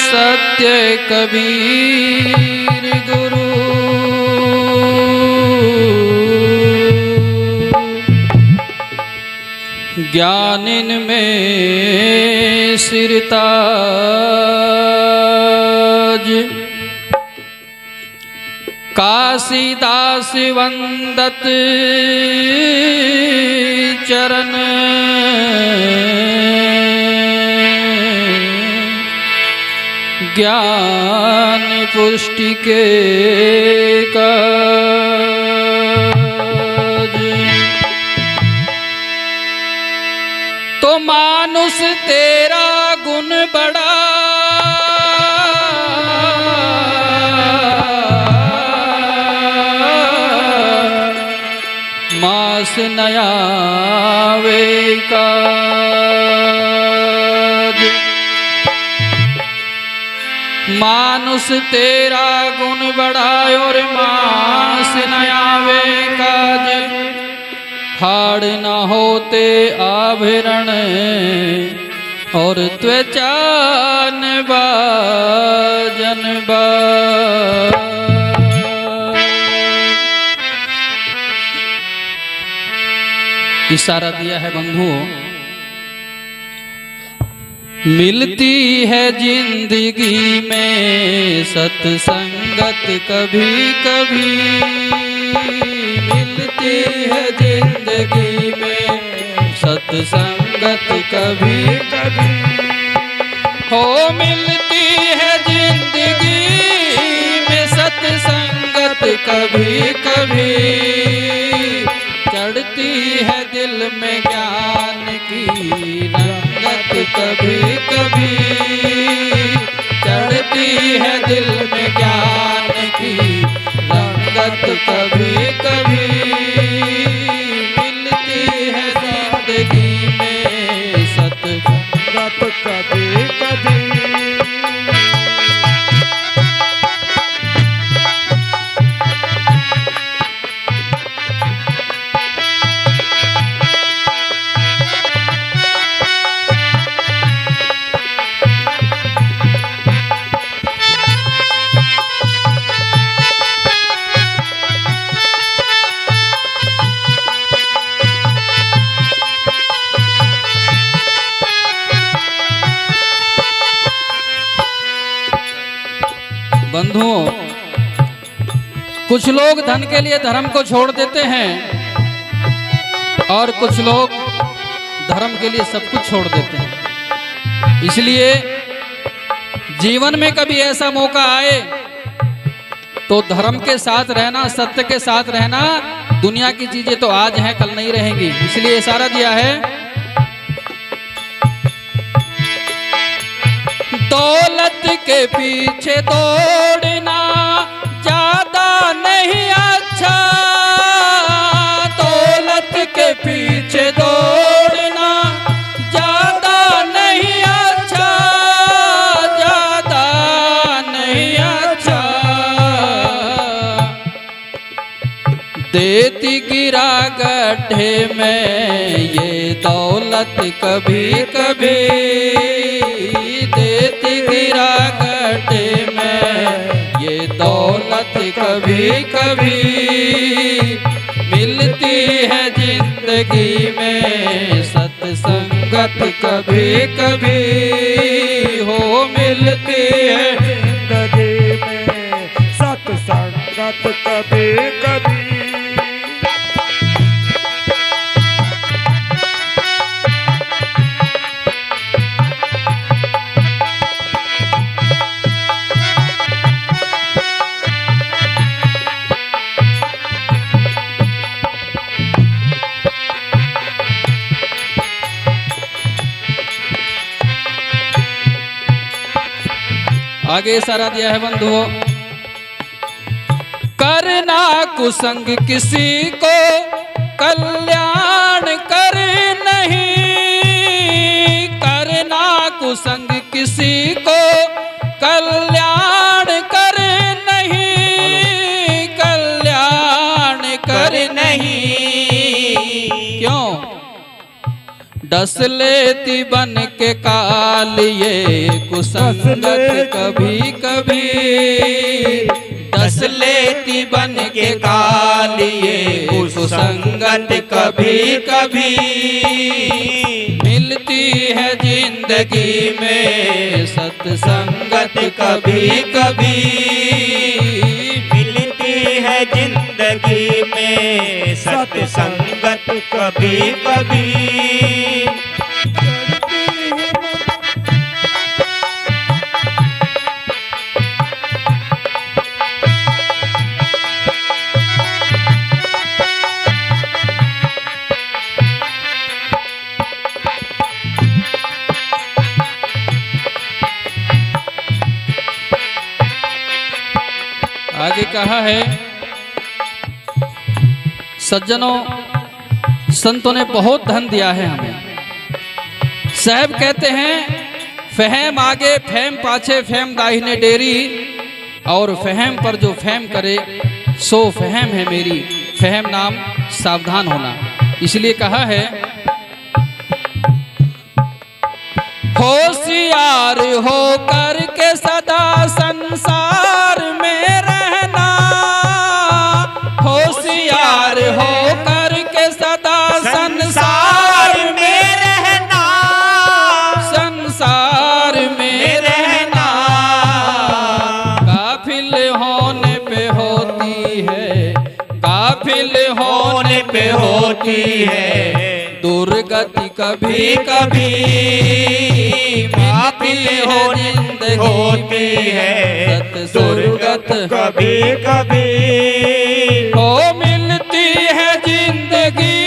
सत्य कबीर गुरु ज्ञानिन में सिरताज काशीदास वंदत चरण ज्ञान पुष्टि के काज। तो मानुष तेरा गुण बड़ा मास नया वे काज। मानुष तेरा गुण बड़ा और मास नया वे काज। हाड़ न होते आभरण और त्वचा बाजन इशारा दिया है बंधुओं। मिलती है जिंदगी में सत्संगत कभी कभी। मिलती है जिंदगी में सत्संगत कभी कभी। हो मिलती है जिंदगी में सत्संगत कभी कभी। चढ़ती है दिल में ज्ञान की रंगत कभी कभी। चढ़ती है दिल में ज्ञान की रंगत कभी कभी। मिलती है जिंदगी में सत्संगत कभी कभी। बंधुओं, कुछ लोग धन के लिए धर्म को छोड़ देते हैं और कुछ लोग धर्म के लिए सब कुछ छोड़ देते हैं। इसलिए जीवन में कभी ऐसा मौका आए तो धर्म के साथ रहना, सत्य के साथ रहना। दुनिया की चीजें तो आज हैं, कल नहीं रहेंगी। इसलिए इशारा दिया है, दौलत के पीछे दौड़ना ज्यादा नहीं अच्छा। दौलत के पीछे दौड़ना ज्यादा नहीं अच्छा। ज्यादा नहीं अच्छा। देती गिरा गड्ढे में ये दौलत कभी कभी। देती गिरा गड्ढे में ये दौलत कभी कभी। मिलती है जिंदगी में सत्संगत कभी कभी। हो मिलती है जिंदगी में सत्संगत कभी कभी। आगे इशारा दिया है बंधुओं, करना कुसंग किसी को कल्याण कर नहीं। करना कुसंग किसी को कल्याण कर नहीं। कल्याण कर नहीं। क्यों? डस लेती बन के काल ये कुसंगत कभी कभी, डस लेती बन के काल ये कुसंगत कभी कभी। मिलती है जिंदगी में सत्संगत कभी कभी, मिलती है जिंदगी में सत्संगत कभी कभी। आगे कहा है, सज्जनों संतों ने बहुत धन दिया है हमें। साहब कहते हैं, फहम आगे फहम पाछे फहम दाहिने डेरी, और फहम पर जो फहम करे सो फहम है मेरी, फहम नाम सावधान होना। इसलिए कहा है, होशियार हो करके सदा संसार में रहना, होशियार हो करके सदा संसार में रहना, संसार में रहना। गाफिल होने पे होती है, गाफिल होने पे होती है दुर्गति कभी कभी। मिलती हो जिंदगी होती है दुर्गत कभी कभी। हो मिलती है जिंदगी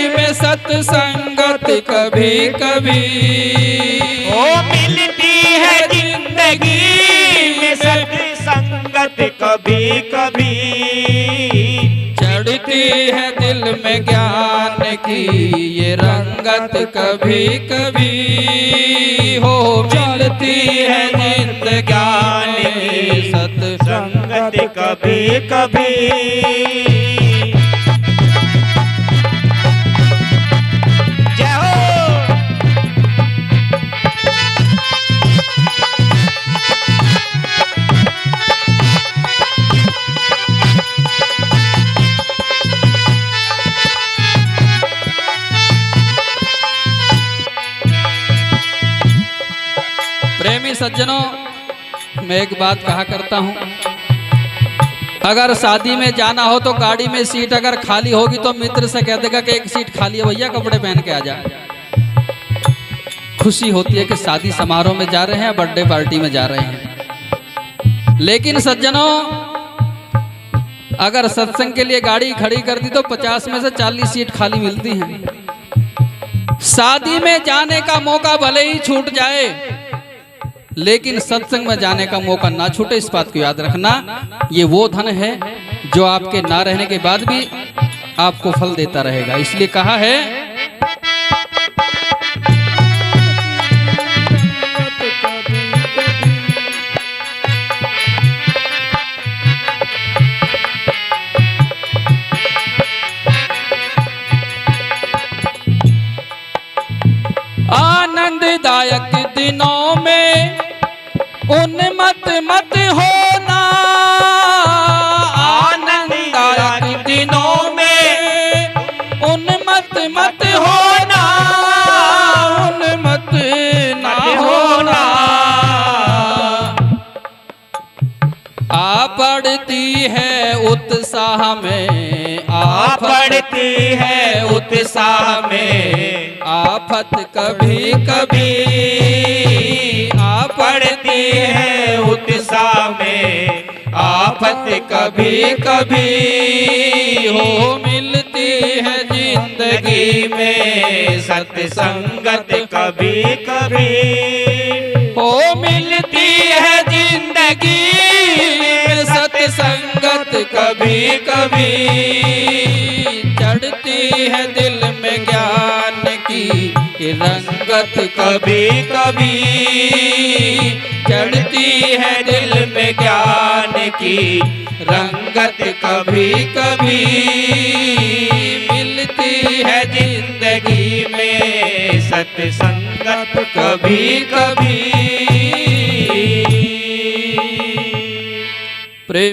में सत्संगत कभी कभी। हो मिलती है जिंदगी में सत्संगत कभी कभी। चढ़ती है दिल में ज्ञान की ये रंगत कभी कभी। हो मिलती है जिंदगी में सत्संगत कभी कभी। जय हो। प्रेमी सज्जनों, मैं एक बात कहा करता हूं, अगर शादी में जाना हो तो गाड़ी में सीट अगर खाली होगी तो मित्र से कह देगा कि एक सीट खाली है भैया, कपड़े पहन के आ जा। खुशी होती है कि शादी समारोह में जा रहे हैं, बर्थडे पार्टी में जा रहे हैं। लेकिन सज्जनों, अगर सत्संग के लिए गाड़ी खड़ी कर दी तो 50 में से 40 सीट खाली मिलती हैं। शादी में जाने का मौका भले ही छूट जाए, लेकिन सत्संग में जाने का मौका ना छूटे, इस बात को याद रखना। ये वो धन है जो आपके ना रहने के बाद भी आपको फल देता रहेगा। इसलिए कहा है, आनंददायक दिनों में उन्मत्त मत होना, आनंददायक दिनों में उन्मत्त मत होना, उन्मत्त ना होना। आ पड़ती है उत्साह में, आ पड़ती है उत्साह में आफत कभी कभी, आ पड़ती है उत्साह में आफत कभी कभी। हो मिलती है जिंदगी में सत्संगत कभी कभी। हो मिलती है जिंदगी में सत्संगत कभी कभी। चढ़ती है दिल में ज्ञान की रंगत कभी कभी, चढ़ती है दिल में ज्ञान की रंगत कभी कभी। मिलती है जिंदगी में सत्संगत कभी कभी। प्रेम